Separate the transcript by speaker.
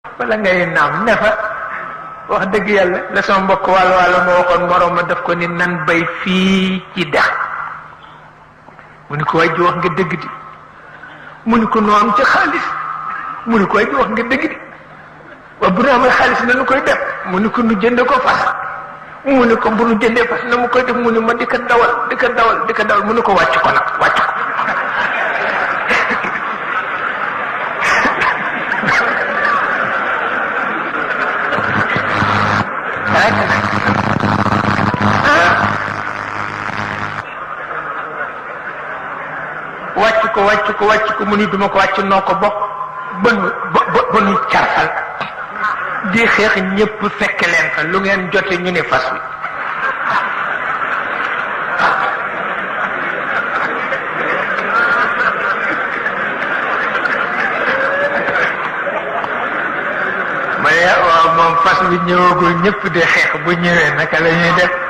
Speaker 1: wala ngay naam ne fa wax dëgg yàlla la sama mbokk wàllu wàllu ma waxoon moroom ma daf ko ni nan bay fii ci dex mu ni ko waay ji wax nga dëgg di mu ni ko noo am ci xaalis mu ni ko waay ji wax nga dëgg di waaw bu nu amee xaalis na nu koy def mu ni ko nu jënd ko fas mu ni ko bu nu jëndee fas na mu koy def mu ni ma di ko dawal mu ni ko wàcc ko nag wàcc ko wàcc ko mu ni duma ko wàcc noo ko bokk ba nu carfal di xeex ñépp fekk leen fa lu ngeen jote ñu ne fas wi ma ne waaw moom fas wi ñëwagul ñépp di xeex bu ñëwee naka la ñuy def